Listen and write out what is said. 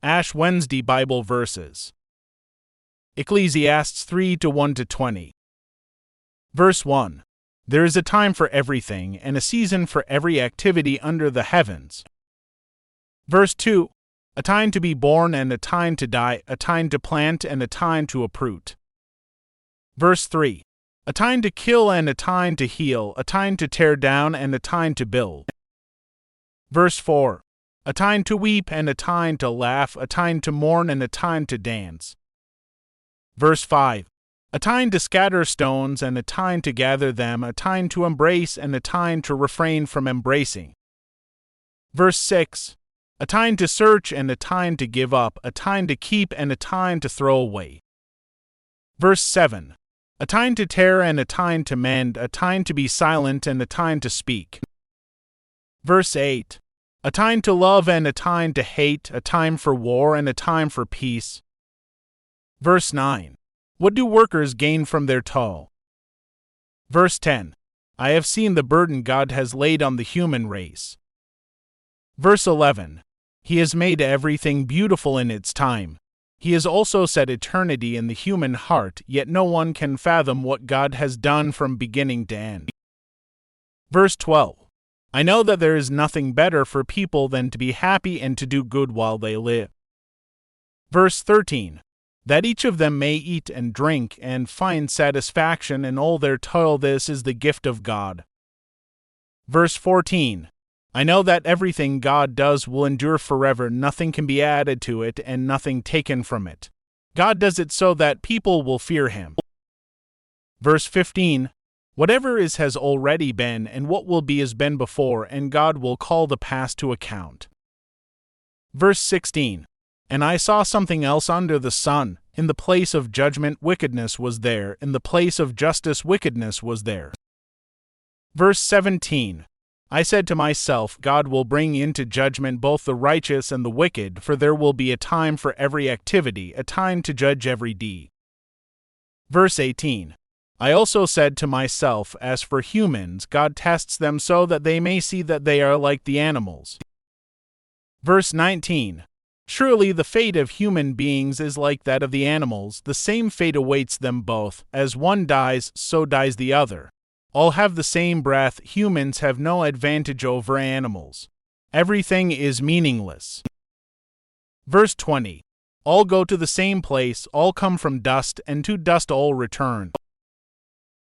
Ash Wednesday Bible Verses. Ecclesiastes 3:1-20. Verse 1. There is a time for everything, and a season for every activity under the heavens. Verse 2. A time to be born and a time to die, a time to plant and a time to uproot. Verse 3. A time to kill and a time to heal, a time to tear down and a time to build. Verse 4. A time to weep and a time to laugh, a time to mourn and a time to dance. Verse 5. A time to scatter stones and a time to gather them, a time to embrace and a time to refrain from embracing. Verse 6. A time to search and a time to give up, a time to keep and a time to throw away. Verse 7. A time to tear and a time to mend, a time to be silent and a time to speak. Verse 8. A time to love and a time to hate, a time for war and a time for peace. Verse 9. What do workers gain from their toil? Verse 10. I have seen the burden God has laid on the human race. Verse 11. He has made everything beautiful in its time. He has also set eternity in the human heart, yet no one can fathom what God has done from beginning to end. Verse 12. I know that there is nothing better for people than to be happy and to do good while they live. Verse 13. That each of them may eat and drink and find satisfaction in all their toil, this is the gift of God. Verse 14. I know that everything God does will endure forever, nothing can be added to it and nothing taken from it. God does it so that people will fear Him. Verse 15. Whatever is has already been, and what will be has been before, and God will call the past to account. Verse 16. And I saw something else under the sun. In the place of judgment wickedness was there, in the place of justice wickedness was there. Verse 17. I said to myself, God will bring into judgment both the righteous and the wicked, for there will be a time for every activity, a time to judge every deed. Verse 18. I also said to myself, as for humans, God tests them so that they may see that they are like the animals. Verse 19. Surely the fate of human beings is like that of the animals, the same fate awaits them both, as one dies, so dies the other. All have the same breath, humans have no advantage over animals. Everything is meaningless. Verse 20. All go to the same place, all come from dust, and to dust all return.